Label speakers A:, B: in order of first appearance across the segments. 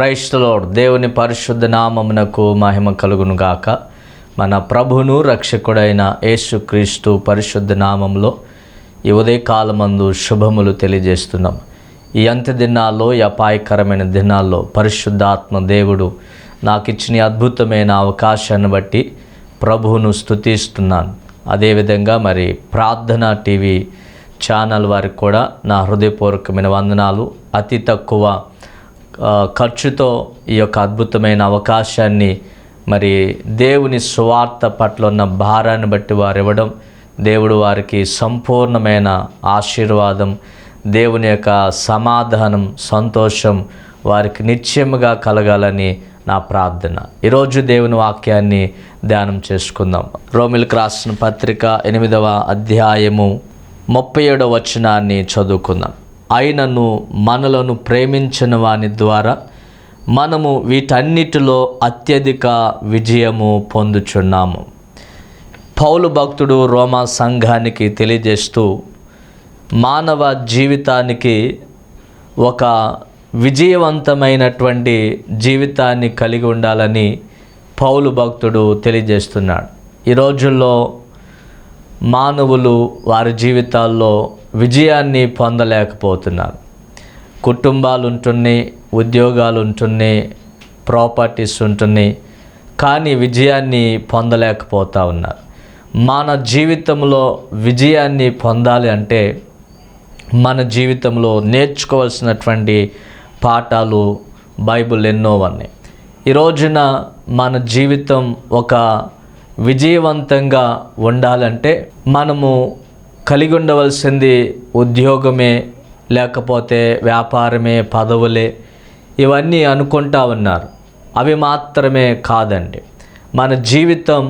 A: Praise the lord. దేవుని పరిశుద్ధ నామమునకు మహిమ కలుగును గాక. మన ప్రభువును రక్షకుడైన యేసుక్రీస్తు పరిశుద్ధ నామంలో ఈ ఉదయకాలమందు శుభములు తెలియజేస్తున్నాం. ఈ అంత్య దినాల్లో, ఈ అపాయకరమైన దినాల్లో పరిశుద్ధాత్మ దేవుడు నాకు ఇచ్చిన అద్భుతమైన అవకాశాన్ని బట్టి ప్రభువును స్తుతిస్తున్నాను. అదేవిధంగా మరి ప్రార్థన టీవీ ఛానల్ వారికి కూడా నా హృదయపూర్వకమైన వందనాలు. అతి తక్కువ ఖర్చుతో ఈ యొక్క అద్భుతమైన అవకాశాన్ని మరి దేవుని సువార్త పట్ల ఉన్న భారాన్ని బట్టి వారు ఇవ్వడం, దేవుడు వారికి సంపూర్ణమైన ఆశీర్వాదం, దేవుని యొక్క సమాధానం, సంతోషం వారికి నిత్యముగా కలగాలని నా ప్రార్థన. ఈరోజు దేవుని వాక్యాన్ని ధ్యానం చేసుకుందాం. రోమిలకు రాసిన పత్రిక 8వ అధ్యాయము 37వ వచనాన్ని చదువుకుందాం. ఆయనను మనలను ప్రేమించిన వాని ద్వారా మనము వీటన్నిటిలో అత్యధిక విజయము పొందుచున్నాము. పౌలు భక్తుడు రోమా సంఘానికి తెలియజేస్తూ మానవ జీవితానికి ఒక విజయవంతమైనటువంటి జీవితాన్ని కలిగి ఉండాలని పౌలు భక్తుడు తెలియజేస్తున్నాడు. ఈ రోజుల్లో మానవులు వారి జీవితాల్లో విజయాన్ని పొందలేకపోతున్నారు. కుటుంబాలు ఉంటున్నాయి, ఉద్యోగాలు ఉంటున్నాయి, ప్రాపర్టీస్ ఉంటున్నాయి, కానీ విజయాన్ని పొందలేకపోతూ ఉన్నారు. మన జీవితంలో విజయాన్ని పొందాలి అంటే మన జీవితంలో నేర్చుకోవాల్సినటువంటి పాఠాలు బైబిల్ ఎన్నో ఉన్నాయి. ఈ రోజున మన జీవితం ఒక విజయవంతంగా ఉండాలంటే మనము కలిగి ఉండవలసింది ఉద్యోగమే, లేకపోతే వ్యాపారమే, పదవులే, ఇవన్నీ అనుకుంటా ఉన్నారు. అవి మాత్రమే కాదండి. మన జీవితం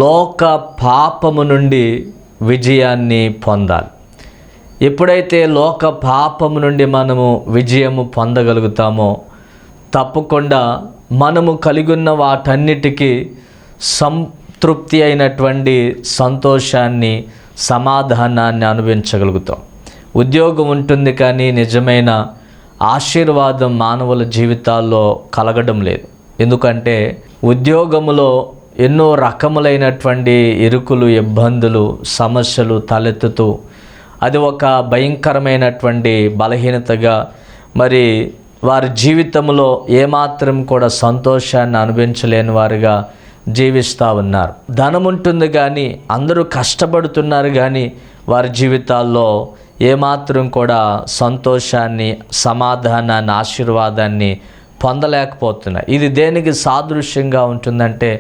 A: లోక పాపము నుండి విజయాన్ని పొందాలి. ఎప్పుడైతే లోక పాపము నుండి మనము విజయము పొందగలుగుతామో తప్పకుండా మనము కలిగి ఉన్న వాటన్నిటికీ సంతృప్తి అయినటువంటి సంతోషాన్ని, సమాధానాన్ని అనుభవించగలుగుతాం. ఉద్యోగం ఉంటుంది కానీ నిజమైన ఆశీర్వాదం మానవుల జీవితాల్లో కలగడం లేదు. ఎందుకంటే ఉద్యోగములో ఎన్నో రకములైనటువంటి ఇరుకులు, ఇబ్బందులు, సమస్యలు తలెత్తుతూ అది ఒక భయంకరమైనటువంటి బలహీనతగా మరి వారి జీవితంలో ఏమాత్రం కూడా సంతోషాన్ని అనుభవించలేని వారుగా జీవిస్తూ ఉన్నారు. ధనం ఉంటుంది కానీ అందరూ కష్టపడుతున్నారు కానీ వారి జీవితాల్లో ఏమాత్రం కూడా సంతోషాన్ని, సమాధానాన్ని, ఆశీర్వాదాన్ని పొందలేకపోతున్నారు. ఇది దేనికి సాదృశ్యంగా ఉంటుందంటే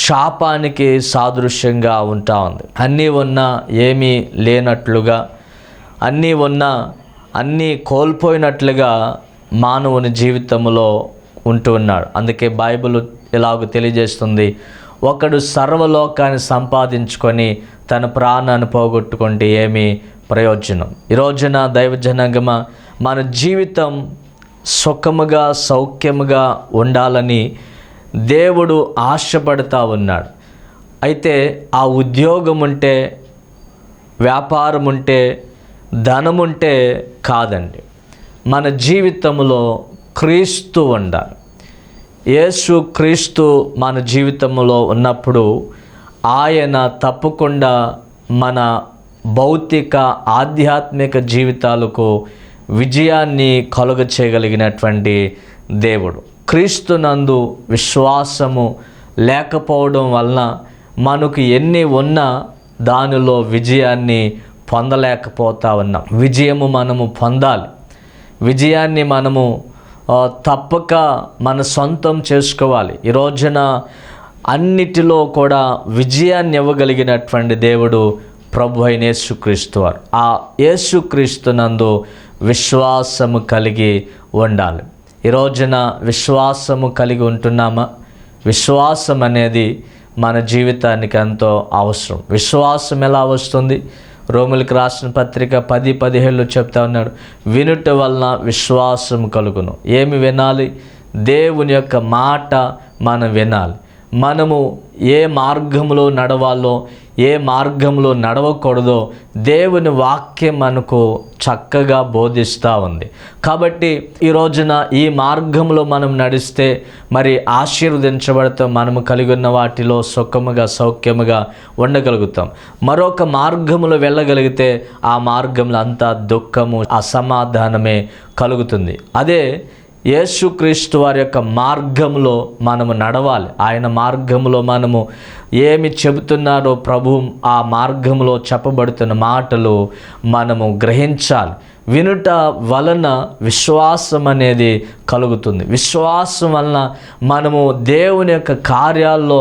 A: శాపానికి సాదృశ్యంగా ఉంటా ఉంది. అన్నీ ఉన్నా ఏమీ లేనట్లుగా, అన్నీ ఉన్నా అన్నీ కోల్పోయినట్లుగా మానవుని జీవితంలో ఉంటూ ఉన్నాడు. అందుకే బైబిల్ ఇలాగ తెలియజేస్తుంది, ఒకడు సర్వలోకాన్ని సంపాదించుకొని తన ప్రాణాన్ని పోగొట్టుకుంటే ఏమి ప్రయోజనం. ఈ రోజున దైవజనాంగమ మన జీవితం సుఖముగా, సౌఖ్యముగా ఉండాలని దేవుడు ఆశపడుతూ ఉన్నాడు. అయితే ఆ ఉద్యోగం ఉంటే, వ్యాపారం ఉంటే, ధనం ఉంటే కాదండి. మన జీవితంలో క్రీస్తు ఉండాలి. యేసు క్రీస్తు మన జీవితంలో ఉన్నప్పుడు ఆయన తప్పకుండా మన భౌతిక, ఆధ్యాత్మిక జీవితాలకు విజయాన్ని కలుగ చేయగలిగినటువంటి దేవుడు. క్రీస్తునందు విశ్వాసము లేకపోవడం వలన మనకు ఎన్ని ఉన్నా దానిలో విజయాన్ని పొందలేకపోతా ఉన్నాం. విజయము మనము పొందాలి. విజయాన్ని మనము తప్పక మన సొంతం చేసుకోవాలి. ఈ రోజున అన్నిటిలో కూడా విజయాన్ని ఇవ్వగలిగినటువంటి దేవుడు ప్రభు అయిన యేసుక్రీస్తు వారు. ఆ యేసుక్రీస్తునందు విశ్వాసము కలిగి ఉండాలి. ఈ రోజున విశ్వాసము కలిగి ఉంటున్నామా? విశ్వాసం అనేది మన జీవితానికి ఎంతో అవసరం. విశ్వాసం ఎలా వస్తుంది? రోమిలకు రాసిన పత్రిక 10:17 చెప్తా ఉన్నాడు, వినుట వలన విశ్వాసం కలుగును. ఏమి వినాలి? దేవుని యొక్క మాట మనం వినాలి. మనము ఏ మార్గంలో నడవాలో, ఏ మార్గంలో నడవకూడదో దేవుని వాక్యం మనకు చక్కగా బోధిస్తూ ఉంది. కాబట్టి ఈ రోజున ఈ మార్గంలో మనం నడిస్తే మరి ఆశీర్వదించబడతాం. మనము కలిగి ఉన్న వాటిలో సుఖముగా సౌఖ్యముగా ఉండగలుగుతాం. మరొక మార్గంలో వెళ్ళగలిగితే ఆ మార్గంలో అంతా దుఃఖము, అసమాధానమే కలుగుతుంది. అదే యేసుక్రీస్తు వారి యొక్క మార్గంలో మనము నడవాలి. ఆయన మార్గంలో మనము ఏమి చెబుతున్నారో ప్రభు ఆ మార్గంలో చెప్పబడుతున్న మాటలు మనము గ్రహించాలి. వినుట వలన విశ్వాసం అనేది కలుగుతుంది. విశ్వాసం వలన మనము దేవుని యొక్క కార్యాల్లో,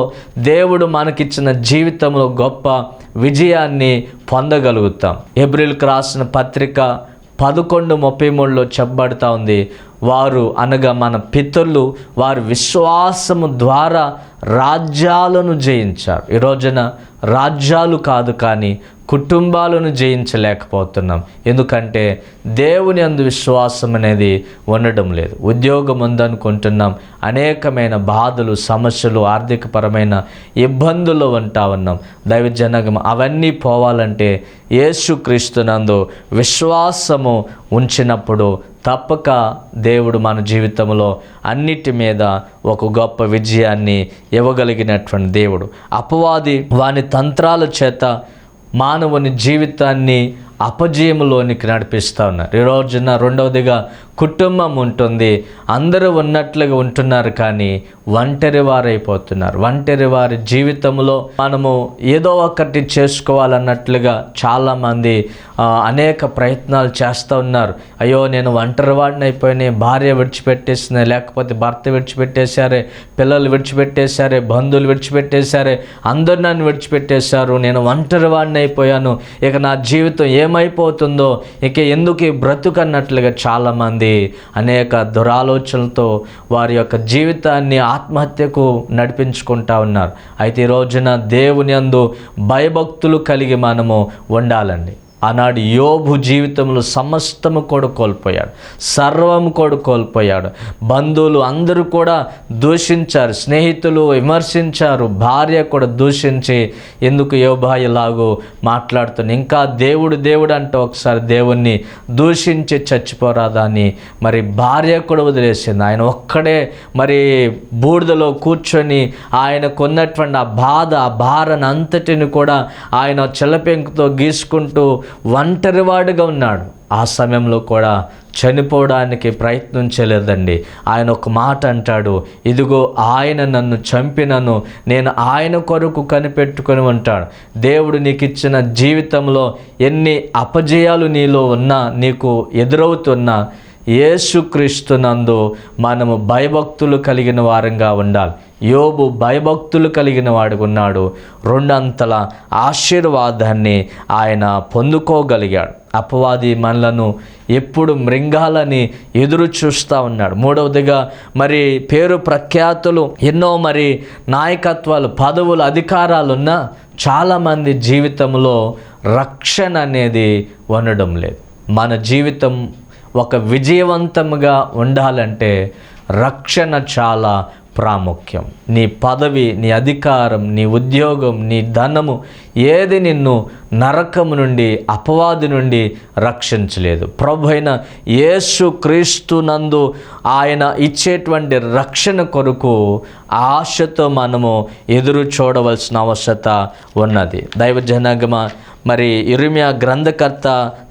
A: దేవుడు మనకిచ్చిన జీవితంలో గొప్ప విజయాన్ని పొందగలుగుతాం. హెబ్రీయులకు రాసిన పత్రిక 11:33 చెప్పబడుతూ ఉంది, వారు అనగా మన పితరులు వారి విశ్వాసము ద్వారా రాజ్యాలను జయించారు. ఈ రోజున రాజ్యాలు కాదు కానీ కుటుంబాలను జయించలేకపోతున్నాం. ఎందుకంటే దేవుని అందు విశ్వాసం అనేది ఉండడం లేదు. ఉద్యోగం ఉందనుకుంటున్నాం, అనేకమైన బాధలు, సమస్యలు, ఆర్థికపరమైన ఇబ్బందులు ఉంటా ఉన్నాం. దైవజనగం అవన్నీ పోవాలంటే యేసుక్రీస్తునందు విశ్వాసము ఉంచినప్పుడు తప్పక దేవుడు మన జీవితంలో అన్నిటి మీద ఒక గొప్ప విజయాన్ని ఇవ్వగలిగినటువంటి దేవుడు. అపవాది వాని తంత్రాల చేత మానవుని జీవితాన్ని అపజయములోనికి నడిపిస్తూ ఉన్నారు. ఈ రోజున రెండవదిగా కుటుంబం ఉంటుంది, అందరూ ఉన్నట్లుగా ఉంటున్నారు కానీ ఒంటరి వారైపోతున్నారు. ఒంటరి వారి జీవితంలో మనము ఏదో ఒకటి చేసుకోవాలన్నట్లుగా చాలామంది అనేక ప్రయత్నాలు చేస్తూ ఉన్నారు. అయ్యో నేను ఒంటరి వాడిని అయిపోయినాయి, భార్య విడిచిపెట్టేసినాయి, లేకపోతే భర్త విడిచిపెట్టేశారే, పిల్లలు విడిచిపెట్టేశారే, బంధువులు విడిచిపెట్టేశారే, అందరు నన్ను విడిచిపెట్టేశారు, నేను ఒంటరి వాడిని అయిపోయాను, ఇక నా జీవితం ఏమైపోతుందో, ఇక ఎందుకు బ్రతుకన్నట్లుగా చాలామంది అనేక దురాలోచనలతో వారి యొక్క జీవితాన్ని ఆత్మహత్యకు నడిపించుకుంటా ఉన్నారు. అయితే ఈ రోజున దేవుని యందు భయభక్తులు కలిగి మనము ఉండాలండి. ఆనాడు యోబు జీవితంలో సమస్తము కూడా కోల్పోయాడు, సర్వము కూడా కోల్పోయాడు. బంధువులు అందరూ కూడా దూషించారు, స్నేహితులు విమర్శించారు, భార్య కూడా దూషించి ఎందుకు యోబు ఇలాగూ మాట్లాడుతుంది, ఇంకా దేవుడు దేవుడు అంటే ఒకసారి దేవుణ్ణి దూషించి చచ్చిపోరాదా అని మరి భార్య కూడా వదిలేసింది. ఆయన ఒక్కడే మరి బూడిదలో కూర్చొని ఆయనకున్నటువంటి ఆ బాధ, ఆ భారను అంతటిని కూడా ఆయన చెల్లపెంకుతో గీసుకుంటూ ఒంటరివాడుగా ఉన్నాడు. ఆ సమయంలో కూడా చనిపోవడానికి ప్రయత్నం చేయలేదండి. ఆయన ఒక మాట అంటాడు, ఇదిగో ఆయన నన్ను చంపినను నేను ఆయన కొరకు కనిపెట్టుకొని ఉంటాడు. దేవుడు నీకు ఇచ్చిన జీవితంలో ఎన్ని అపజయాలు నీలో ఉన్నా, నీకు ఎదురవుతున్నా, యేసుక్రీస్తునందు మనము భయభక్తులు కలిగిన వారంగా ఉండాలి. యోబు భయభక్తులు కలిగిన వాడు ఉన్నాడు. రెండంతల ఆశీర్వాదాన్ని ఆయన పొందుకోగలిగాడు. అపవాది మనలను ఎప్పుడు మృంగాలని ఎదురు చూస్తూ ఉన్నాడు. మూడవదిగా మరి పేరు ప్రఖ్యాతులు, ఎన్నో మరి నాయకత్వాలు, పదవులు, అధికారాలున్నా చాలామంది జీవితంలో రక్షణ అనేది ఉండడం లేదు. మన జీవితం ఒక విజయవంతంగా ఉండాలంటే రక్షణ చాలా ప్రాముఖ్యం. నీ పదవి, నీ అధికారం, నీ ఉద్యోగం, నీ ధనము ఏది నిన్ను నరకము నుండి, అపవాది నుండి రక్షించలేదు. ప్రభు అయిన యేసుక్రీస్తునందు ఆయన ఇచ్చేటువంటి రక్షణ కొరకు ఆశతో మనము ఎదురు చూడవలసిన అవసరత ఉన్నది. దైవజనగమ మరి ఇర్మియా గ్రంథకర్త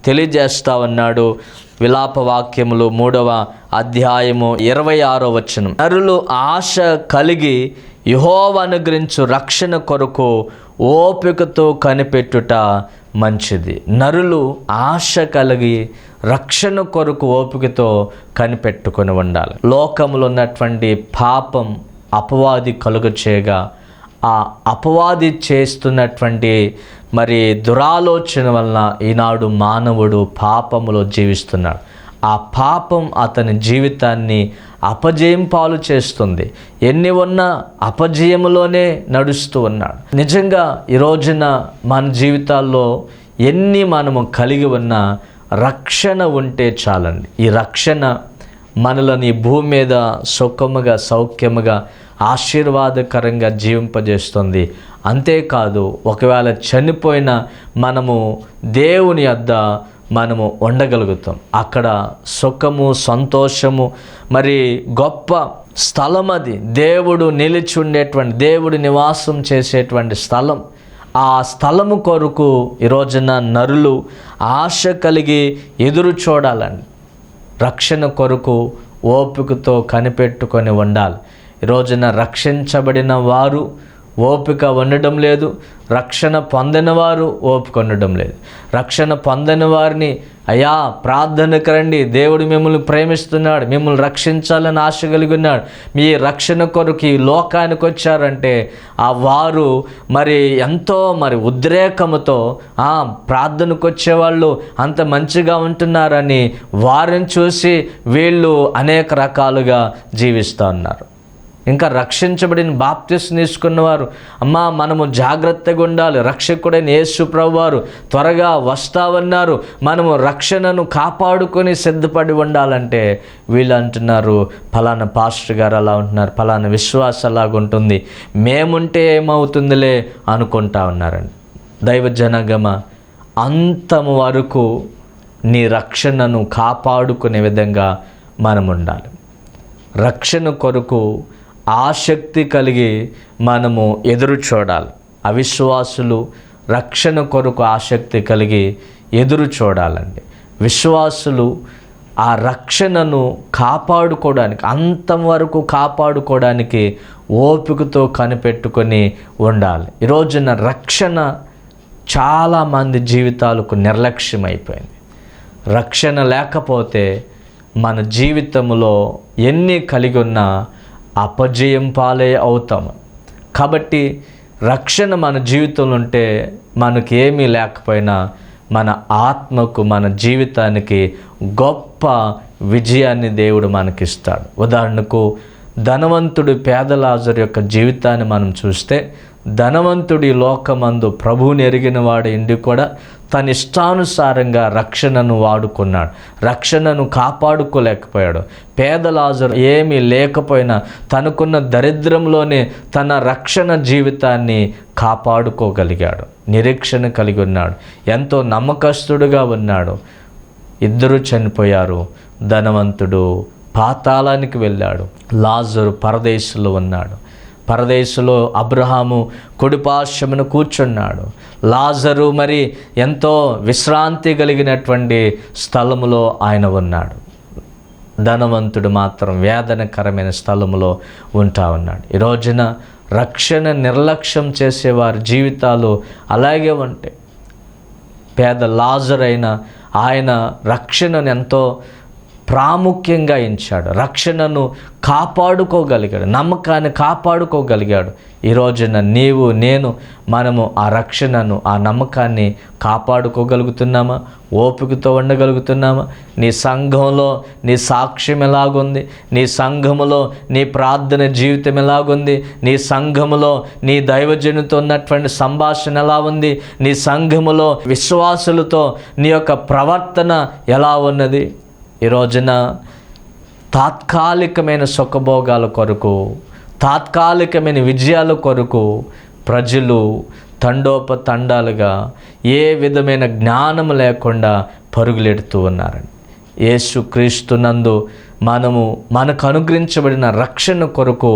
A: తెలియజేస్తా ఉన్నాడు. విలాప వాక్యములు 3వ అధ్యాయము 26వ వచనం, నరులు ఆశ కలిగి యెహోవా అనుగ్రహించు రక్షణ కొరకు ఓపికతో కనిపెట్టుట మంచిది. నరులు ఆశ కలిగి రక్షణ కొరకు ఓపికతో కనిపెట్టుకొని ఉండాలి. లోకంలో ఉన్నటువంటి పాపం అపవాది కలుగ చేయగా, ఆ అపవాది చేస్తున్నటువంటి మరి దురాలోచన వలన ఈనాడు మానవుడు పాపములో జీవిస్తున్నాడు. ఆ పాపం అతని జీవితాన్ని అపజయం పాలు చేస్తుంది. ఎన్ని ఉన్నా అపజయములోనే నడుస్తూ ఉన్నాడు. నిజంగా ఈ రోజున మన జీవితాల్లో ఎన్ని మనము కలిగి ఉన్నా రక్షణ ఉంటే చాలండి. ఈ రక్షణ మనలను ఈ భూమి మీద సుఖముగా సౌఖ్యముగా ఆశీర్వాదకరంగా జీవింపజేస్తుంది. అంతేకాదు, ఒకవేళ చనిపోయిన మనము దేవుని యొద్ద మనము ఉండగలుగుతాం. అక్కడ సుఖము, సంతోషము, మరి గొప్ప స్థలం అది. దేవుడు నిలిచి ఉండేటువంటి, దేవుడు నివాసం చేసేటువంటి స్థలం. ఆ స్థలము కొరకు ఈ రోజున నరులు ఆశ కలిగి ఎదురు చూడాలండి. రక్షణ కొరకు ఓపికతో కనిపెట్టుకొని ఉండాలి. ఈ రోజున రక్షించబడిన వారు ఓపిక ఉండడం లేదు, రక్షణ పొందిన వారు ఓపిక ఉండడం లేదు. రక్షణ పొందని వారిని, అయ్యా ప్రార్థనకు రండి, దేవుడు మిమ్మల్ని ప్రేమిస్తున్నాడు, మిమ్మల్ని రక్షించాలని ఆశ కలిగి ఉన్నాడు, మీ రక్షణ కొరకు ఈ లోకానికి వచ్చారంటే ఆ వారు మరి ఎంతో ఉద్రేకముతో ప్రార్థనకు వచ్చేవాళ్ళు అంత మంచిగా ఉంటున్నారని వారిని చూసి వీళ్ళు అనేక రకాలుగా జీవిస్తూ ఉన్నారు. ఇంకా రక్షించబడిన బాప్తిస్మం తీసుకున్నవారు, అమ్మా మనము జాగ్రత్తగా ఉండాలి, రక్షకుడైన యేసు ప్రభువారు త్వరగా వస్తావన్నారు, మనము రక్షణను కాపాడుకొని సిద్ధపడి ఉండాలంటే వీళ్ళు అంటున్నారు, ఫలానా పాస్టర్ గారు అలా ఉంటున్నారు, ఫలానా విశ్వాసం అలాగ ఉంటుంది, మేముంటే ఏమవుతుందిలే అనుకుంటా ఉన్నారండి. దైవజనగమ, అంతము వరకు నీ రక్షణను కాపాడుకునే విధంగా మనం ఉండాలి. రక్షణ కొరకు ఆసక్తి కలిగి మనము ఎదురు చూడాలి. అవిశ్వాసులు రక్షణ కొరకు ఆసక్తి కలిగి ఎదురు చూడాలండి. విశ్వాసులు ఆ రక్షణను కాపాడుకోవడానికి, అంతం వరకు కాపాడుకోవడానికి ఓపికతో కనిపెట్టుకొని ఉండాలి. ఈ రోజున రక్షణ చాలామంది జీవితాలకు నిర్లక్ష్యమైపోయింది. రక్షణ లేకపోతే మన జీవితంలో ఎన్ని కలిగి ఉన్నా అపజయం పాలే అవుతాము. కాబట్టి రక్షణ మన జీవితంలో ఉంటే మనకి ఏమీ లేకపోయినా మన ఆత్మకు, మన జీవితానికి గొప్ప విజయాన్ని దేవుడు మనకిస్తాడు. ఉదాహరణకు ధనవంతుడు పేద లాజరు యొక్క జీవితాన్ని మనం చూస్తే, ధనవంతుడి లోకమందు ప్రభువుని ఎరిగిన వాడు ఇండి కూడా తన ఇష్టానుసారంగా రక్షణను వాడుకున్నాడు, రక్షణను కాపాడుకోలేకపోయాడు. పేద లాజరు ఏమీ లేకపోయినా తనకున్న దరిద్రంలోనే తన రక్షణ జీవితాన్ని కాపాడుకోగలిగాడు, నిరీక్షణ కలిగి ఉన్నాడు, ఎంతో నమ్మకస్తుడుగా ఉన్నాడు. ఇద్దరు చనిపోయారు. ధనవంతుడు పాతాళానికి వెళ్ళాడు, లాజరు పరదేశంలో ఉన్నాడు. పరదేశంలో అబ్రహాము కుడిపార్శ్వమున కూర్చున్నాడు. లాజరు మరి ఎంతో విశ్రాంతి కలిగినటువంటి స్థలములో ఆయన ఉన్నాడు. ధనవంతుడు మాత్రం వేదనకరమైన స్థలములో ఉంటా ఉన్నాడు. ఈ రోజున రక్షణ నిర్లక్ష్యం చేసేవారి జీవితాలు అలాగే ఉంటాయి. పేద లాజరు అయిన ఆయన రక్షణను ఎంతో ప్రాముఖ్యంగా ఎంచాడు, రక్షణను కాపాడుకోగలిగాడు, నమ్మకాన్ని కాపాడుకోగలిగాడు. ఈ రోజున నీవు నేను మనము ఆ రక్షణను, ఆ నమ్మకాన్ని కాపాడుకోగలుగుతున్నామా? ఓపికతో ఉండగలుగుతున్నామా? నీ సంఘంలో నీ సాక్ష్యం ఎలాగుంది? నీ సంఘములో నీ ప్రార్థన జీవితం ఎలాగుంది? నీ సంఘములో నీ దైవజనుతో ఉన్నటువంటి సంభాషణ ఎలా ఉంది? నీ సంఘములో విశ్వాసులతో నీ యొక్క ప్రవర్తన ఎలా ఉన్నది? ఈ రోజున తాత్కాలికమైన సుఖభోగాల కొరకు, తాత్కాలికమైన విజయాల కొరకు ప్రజలు తండోపతండాలుగా ఏ విధమైన జ్ఞానం లేకుండా పరుగులెడుతూ ఉన్నారండి. యేసుక్రీస్తునందు మనకు అనుగ్రహించబడిన రక్షణ కొరకు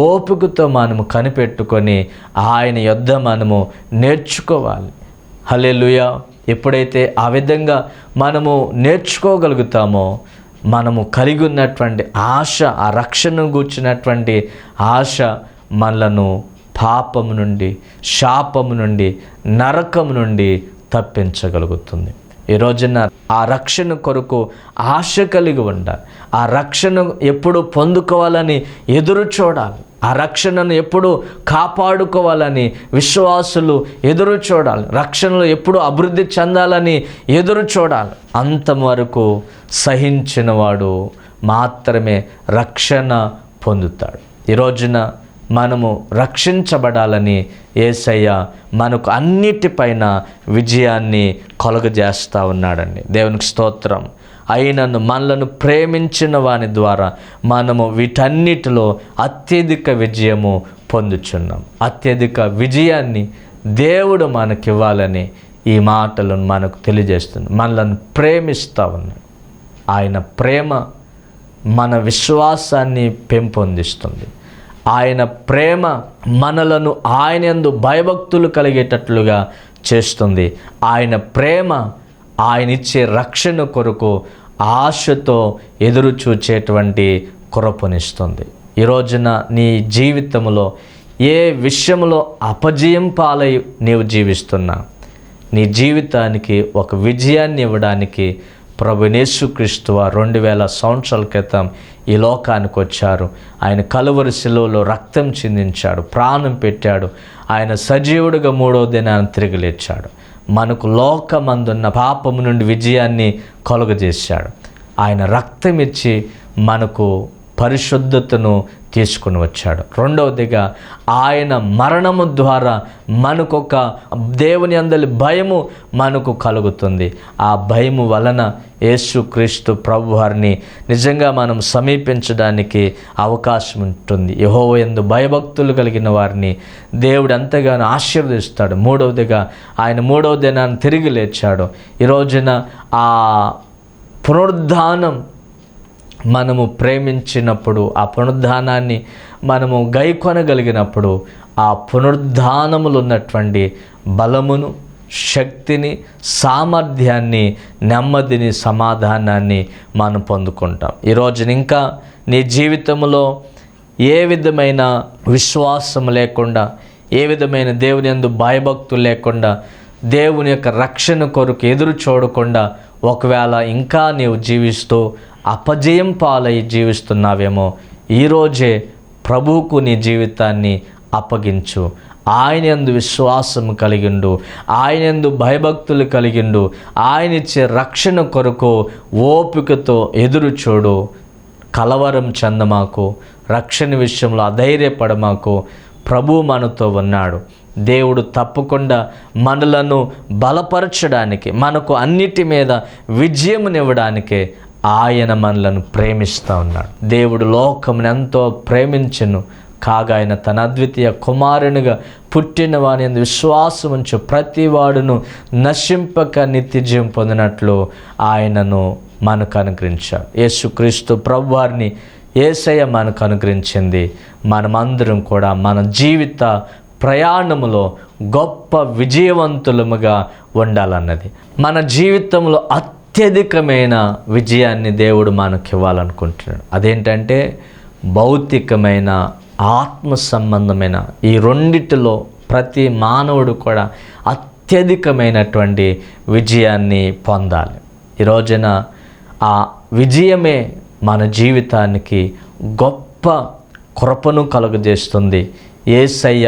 A: ఓపికతో మనము కనిపెట్టుకొని ఆయన యొద్ద మనము నేర్చుకోవాలి. హల్లెలూయా. ఎప్పుడైతే ఆ విధంగా మనము నేర్చుకోగలుగుతామో, మనము కలిగి ఉన్నటువంటి ఆశ, ఆ రక్షణను గూర్చినటువంటి ఆశ మనలను పాపము నుండి, శాపము నుండి, నరకము నుండి తప్పించగలుగుతుంది. ఈ రోజున ఆ రక్షణ కొరకు ఆశ కలిగి ఉండాలి. ఆ రక్షణ ఎప్పుడు పొందుకోవాలని ఎదురు చూడాలి. ఆ రక్షణను ఎప్పుడు కాపాడుకోవాలని విశ్వాసులు ఎదురు చూడాలి. రక్షణలో ఎప్పుడు అభివృద్ధి చెందాలని ఎదురు చూడాలి. అంతవరకు సహించినవాడు మాత్రమే రక్షణ పొందుతాడు. ఈ రోజున మనము రక్షించబడాలని యేసయ్య మనకు అన్నిటిపైన విజయాన్ని కలుగజేస్తూ ఉన్నాడండి. దేవునికి స్తోత్రం. అయినను మనలను ప్రేమించిన వాని ద్వారా మనము వీటన్నిటిలో అత్యధిక విజయము పొందుచున్నాం. అత్యధిక విజయాన్ని దేవుడు మనకివ్వాలని ఈ మాటలను మనకు తెలియజేస్తుంది. మనలను ప్రేమిస్తూ ఉన్నాడు. ఆయన ప్రేమ మన విశ్వాసాన్ని పెంపొందిస్తుంది. ఆయన ప్రేమ మనలను ఆయన యందు భయభక్తులు కలిగేటట్లుగా చేస్తుంది. ఆయన ప్రేమ ఆయన ఇచ్చే రక్షణ కొరకు ఆశతో ఎదురు చూచేటువంటి కృపనిస్తుంది. ఈ రోజున నీ జీవితంలో ఏ విషయంలో అపజయం పాలై నీవు జీవిస్తున్నా, నీ జీవితానికి ఒక విజయాన్ని ఇవ్వడానికి ప్రభువైన యేసుక్రీస్తు 2000 సంవత్సరాల క్రితం ఈ లోకానికి వచ్చారు. ఆయన కలువరి శిలువలో రక్తం చిందించాడు, ప్రాణం పెట్టాడు. ఆయన సజీవుడిగా 3వ దినాన్ని తిరిగి లేచాడు. మనకు లోకమందున్న పాపము నుండి విజయాన్ని కలుగజేశాడు. ఆయన రక్తం ఇచ్చి మనకు పరిశుద్ధతను తీసుకుని వచ్చాడు. రెండవదిగా ఆయన మరణము ద్వారా మనకొక దేవుని అందలి భయము మనకు కలుగుతుంది. ఆ భయము వలన యేసుక్రీస్తు ప్రభువారిని నిజంగా మనం సమీపించడానికి అవకాశం ఉంటుంది. యెహోవా యందు భయభక్తులు కలిగిన వారిని దేవుడు ఎంతగానో ఆశీర్వదిస్తాడు. మూడవదిగా ఆయన 3వ దినాన్ని తిరిగి లేచాడు. ఈ రోజున ఆ పునరుద్ధానం మనము ప్రేమించినప్పుడు, ఆ పునరుద్ధానాన్ని మనము గైకొనగలిగినప్పుడు, ఆ పునరుద్ధానములు ఉన్నటువంటి బలమును, శక్తిని, సామర్థ్యాన్ని, నెమ్మదిని, సమాధానాన్ని మనం పొందుకుంటాం. ఈరోజున ఇంకా నీ జీవితంలో ఏ విధమైన విశ్వాసం లేకుండా, ఏ విధమైన దేవుని యందు భయభక్తులు లేకుండా, దేవుని యొక్క రక్షణ కొరకు ఎదురు చూడకుండా ఒకవేళ ఇంకా నీవు జీవిస్తూ అపజయం పాలై జీవిస్తున్నావేమో, ఈరోజే ప్రభువుకు నీ జీవితాన్ని అప్పగించు. ఆయన యందు విశ్వాసం కలిగిండు, ఆయన యందు భయభక్తులు కలిగిండు, ఆయన ఇచ్చే రక్షణ కొరకు ఓపికతో ఎదురు చూడు. కలవరం చెందమాకు, రక్షణ విషయంలో అధైర్యపడమాకు. ప్రభువు మనతో ఉన్నాడు. దేవుడు తప్పకుండా మనలను బలపరచడానికి, మనకు అన్నిటి మీద విజయమునివ్వడానికే ఆయన మనలను ప్రేమిస్తూ ఉన్నాడు. దేవుడు లోకమును ఎంతో ప్రేమించెను, కాగా ఆయన తన అద్వితీయ కుమారునిగా పుట్టిన వాని యందు విశ్వాసం ఉంచు ప్రతి వాడును నశింపక నిత్యజీవం పొందినట్లు ఆయనను మనకు అనుగ్రహించాడు. యేసుక్రీస్తు ప్రభువారిని యేసయ్య మనకు అనుగ్రహించింది. మనమందరం కూడా మన జీవిత ప్రయాణములో గొప్ప విజయవంతులముగా ఉండాలన్నది. మన జీవితంలో అత్యధికమైన విజయాన్ని దేవుడు మనకి ఇవ్వాలనుకుంటున్నాడు. అదేంటంటే భౌతికమైన, ఆత్మ సంబంధమైన ఈ రెండిటిలో ప్రతి మానవుడు కూడా అత్యధికమైనటువంటి విజయాన్ని పొందాలి. ఈ రోజున ఆ విజయమే మన జీవితానికి గొప్ప కృపను కలుగజేస్తుంది. యేసయ్య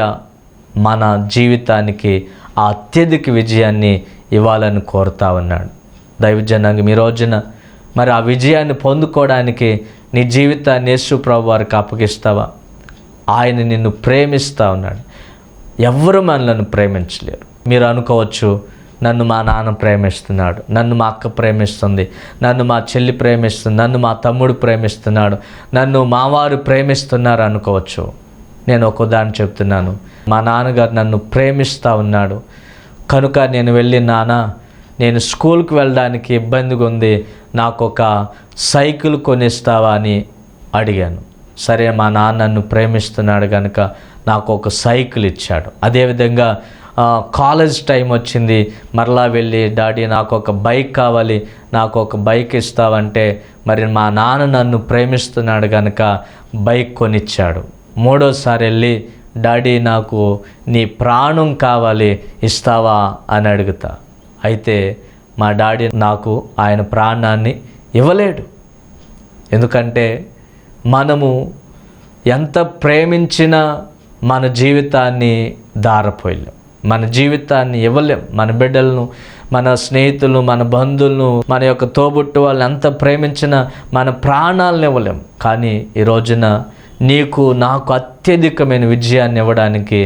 A: మన జీవితానికి ఆ అత్యధిక విజయాన్ని ఇవ్వాలని కోరుతా ఉన్నాడు. దైవజనాంగం ఈ రోజున మరి ఆ విజయాన్ని పొందుకోవడానికి నీ జీవితాన్ని యేసు ప్రభు వారికి అప్పగిస్తావా? ఆయన నిన్ను ప్రేమిస్తూ ఉన్నాడు. ఎవరు మనలను ప్రేమించలేరు. మీరు అనుకోవచ్చు, నన్ను మా నాన్న ప్రేమిస్తున్నాడు, నన్ను మా అక్క ప్రేమిస్తుంది, నన్ను మా చెల్లి ప్రేమిస్తుంది, నన్ను మా తమ్ముడు ప్రేమిస్తున్నాడు, నన్ను మావారు ప్రేమిస్తున్నారు అనుకోవచ్చు. నేను ఒక ఉదాహరణ చెప్తున్నాను. మా నాన్నగారు నన్ను ప్రేమిస్తూ ఉన్నాడు కనుక నేను వెళ్ళి, నాన్న నేను స్కూల్కి వెళ్ళడానికి ఇబ్బందిగా ఉంది, నాకు ఒక సైకిల్ కొనిస్తావా అని అడిగాను. సరే, మా నాన్న నన్ను ప్రేమిస్తున్నాడు కనుక నాకు ఒక సైకిల్ ఇచ్చాడు. అదేవిధంగా కాలేజ్ టైం వచ్చింది, మరలా వెళ్ళి డాడీ నాకు ఒక బైక్ కావాలి, నాకు ఒక బైక్ ఇస్తావంటే మరి మా నాన్న నన్ను ప్రేమిస్తున్నాడు కనుక బైక్ కొనిచ్చాడు. మూడోసారి వెళ్ళి డాడీ నాకు నీ ప్రాణం కావాలి, ఇస్తావా అని అడుగుతా. అయితే మా డాడీ నాకు ఆయన ప్రాణాన్ని ఇవ్వలేడు. ఎందుకంటే మనము ఎంత ప్రేమించినా మన జీవితాన్ని దారపోయలేం, మన జీవితాన్ని ఇవ్వలేం. మన బిడ్డలను, మన స్నేహితులు, మన బంధువులను, మన యొక్క తోబుట్టు వాళ్ళని ఎంత ప్రేమించినా మన ప్రాణాలను ఇవ్వలేం. కానీ ఈ రోజున నీకు నాకు అత్యధికమైన విజయాన్ని ఇవ్వడానికి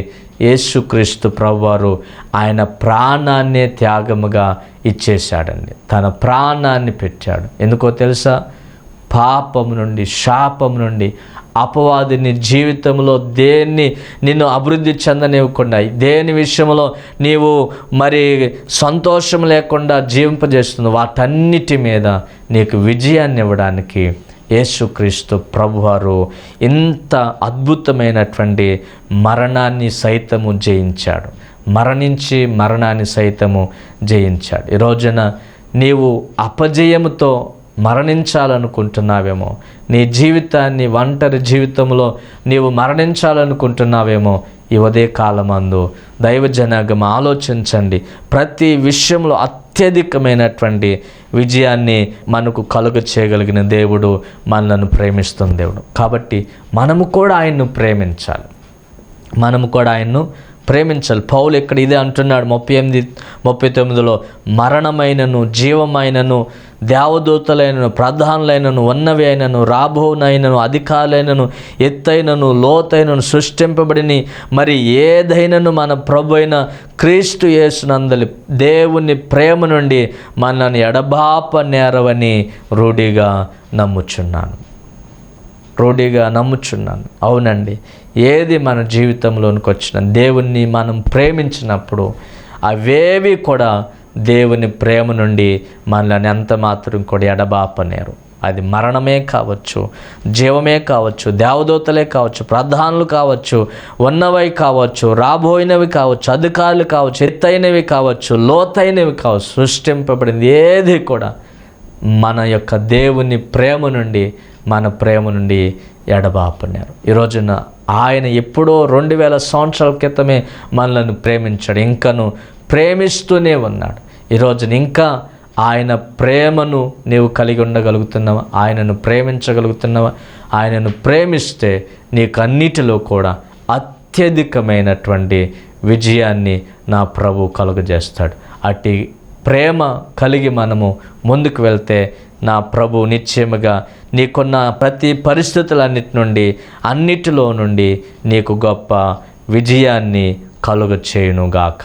A: యేసుక్రీస్తు ప్రభువారు ఆయన ప్రాణాన్నే త్యాగముగా ఇచ్చేశాడండి. తన ప్రాణాన్ని పెట్టాడు. ఎందుకో తెలుసా? పాపము నుండి, శాపం నుండి, అపవాదిని జీవితంలో దేన్ని నిన్ను అభివృద్ధి చెందనివ్వకుండా, దేని విషయంలో నీవు మరి సంతోషం లేకుండా జీవింపజేస్తుంది, వాటన్నిటి మీద నీకు విజయాన్ని ఇవ్వడానికి యేసుక్రీస్తు ప్రభువారు ఇంత అద్భుతమైనటువంటి మరణాన్ని సైతము జయించాడు. మరణించి మరణాన్ని సైతము జయించాడు. ఈ రోజున నీవు అపజయముతో మరణించాలనుకుంటున్నావేమో, నీ జీవితాన్ని, ఒంటరి జీవితంలో నీవు మరణించాలనుకుంటున్నావేమో, ఈ ఉదయ కాలమందు దైవజనాగం ఆలోచించండి. ప్రతి విషయంలో అత్యధికమైనటువంటి విజయాన్ని మనకు కలుగ చేయగలిగిన దేవుడు మనలను ప్రేమిస్తున్న దేవుడు. కాబట్టి మనము కూడా ఆయన్ను ప్రేమించాలి. పౌలు ఇక్కడ ఇదే అంటున్నాడు 38-39లో, మరణమైనను జీవమైనను దేవదూతలైనను ప్రధానులైనను ఉన్నవి అయినను రాబోనైనను అధికారులైనను ఎత్తైనను లోతైనను సృష్టింపబడిని మరి ఏదైనను మన ప్రభు అయిన క్రీస్తు యేసునందలి దేవుని ప్రేమ నుండి మనల్ని ఎడబాప నేరవని రూఢిగా నమ్ముచున్నాను. అవునండి, ఏది మన జీవితంలోనికి వచ్చిన దేవుణ్ణి మనం ప్రేమించినప్పుడు అవేవి కూడా దేవుని ప్రేమ నుండి మనల్ని ఎంత మాత్రం కూడా ఎడబాపనేరు. అది మరణమే కావచ్చు, జీవమే కావచ్చు, దేవదూతలే కావచ్చు, ప్రధానులు కావచ్చు, ఉన్నవి కావచ్చు, రాబోయినవి కావచ్చు, అధికారులు కావచ్చు, ఎత్తైనవి కావచ్చు, లోతైనవి కావచ్చు, సృష్టింపబడింది ఏది కూడా మన యొక్క దేవుని ప్రేమ నుండి, మన ప్రేమ నుండి ఎడబాపన్నారు. ఈ రోజున ఆయన ఎప్పుడో 2000 సంవత్సరాల క్రితమే మనల్ని ప్రేమించాడు, ఇంకను ప్రేమిస్తూనే ఉన్నాడు. ఈ రోజున ఇంకా ఆయన ప్రేమను నీవు కలిగి ఉండగలుగుతున్నావా? ఆయనను ప్రేమించగలుగుతున్నావా? ఆయనను ప్రేమిస్తే నీకు అన్నిటిలో కూడా అత్యధికమైనటువంటి విజయాన్ని నా ప్రభు కలుగజేస్తాడు. అట్టి ప్రేమ కలిగి మనము ముందుకు వెళ్తే నా ప్రభు నిశ్చయముగా నీకున్న ప్రతి పరిస్థితులన్నిటి నుండి, అన్నిటిలో నుండి నీకు గొప్ప విజయాన్ని కలుగ చేయునుగాక.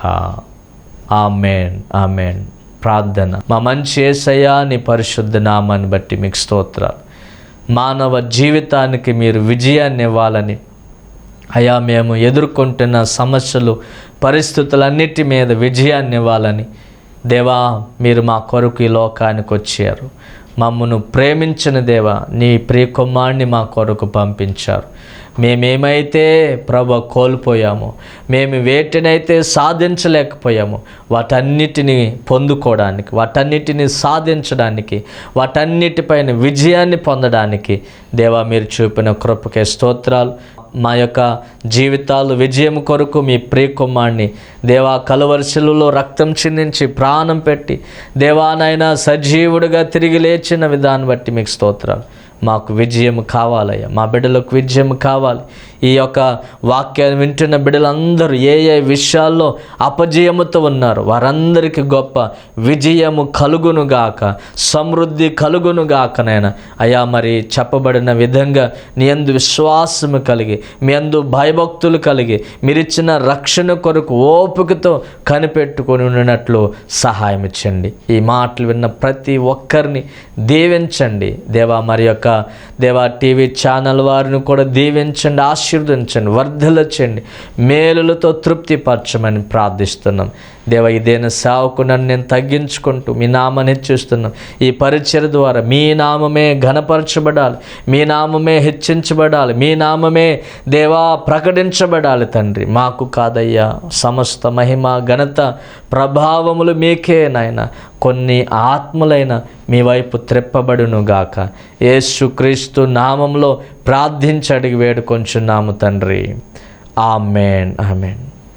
A: ఆమేన్, ఆమేన్. ప్రార్థన. మా మంచి యేసయ్యా, నీ పరిశుద్ధ నామాన్ని బట్టి మీకు స్తోత్రాలు. మానవ జీవితానికి మీరు విజయాన్ని ఇవ్వాలని అయ్యా, మేము ఎదుర్కొంటున్న సమస్యలు, పరిస్థితులన్నిటి మీద విజయాన్ని ఇవ్వాలని దేవా, మీరు మా కొరకు ఈ లోకానికి వచ్చారు. మమ్మను ప్రేమించిన దేవా, నీ ప్రియకుమారుని మా కొరకు పంపించారు. మేమేమైతే ప్రభు కోల్పోయామో, మేము వేటినైతే సాధించలేకపోయామో వాటన్నిటిని పొందుకోవడానికి, వాటన్నిటిని సాధించడానికి, వాటన్నిటిపైన విజయాన్ని పొందడానికి దేవా మీరు చూపిన కృపకే స్తోత్రాలు. మా యొక్క జీవితాలు విజయం కొరకు మీ ప్రియకుమారుని దేవా కలువరి శిలువలో రక్తం చిందించి ప్రాణం పెట్టి దేవానైనా సజీవుడిగా తిరిగి లేచిన విధానం బట్టి మీకు స్తోత్రాలు. మాకు విజయం కావాలయ్యా, మా బిడ్డలకు విజయం కావాలి. ఈ యొక్క వాక్యాన్ని వింటున్న బిడ్డలందరూ ఏ ఏ విషయాల్లో అపజయముతో ఉన్నారు వారందరికీ గొప్ప విజయము కలుగునుగాక, సమృద్ధి కలుగునుగాకనైనా అయ్యా. మరి చెప్పబడిన విధంగా నీ యందు విశ్వాసము కలిగి, మీ యందు భయభక్తులు కలిగి, మీరిచ్చిన రక్షణ కొరకు ఓపికతో కనిపెట్టుకొని ఉన్నట్లు సహాయం ఇచ్చండి. ఈ మాటలు విన్న ప్రతి ఒక్కరిని దీవించండి దేవా. మరి యొక్క దేవా టీవీ ఛానల్ వారిని కూడా దీవించండి, ఆశీర్వదించండి, వర్ధలచండి, మేలులతో తృప్తిపరచమని ప్రార్థిస్తున్నాం దేవా. ఇదేనా సేవకు నన్ను నేను తగ్గించుకుంటూ మీ నామాన్ని హెచ్చిస్తున్నాం. ఈ పరిచర్య ద్వారా మీ నామమే ఘనపరచబడాలి, మీ నామమే హెచ్చించబడాలి, మీ నామమే దేవా ప్రకటించబడాలి తండ్రి. మాకు కాదయ్యా, సమస్త మహిమ ఘనత ప్రభావములు మీకే నాయన. కొన్ని ఆత్మలైన మీ వైపు త్రెప్పబడునుగాక. యేసుక్రీస్తు నామంలో ప్రార్థించి అడిగి వేడుకొంచున్నాము తండ్రి. ఆమేన్, ఆమేన్.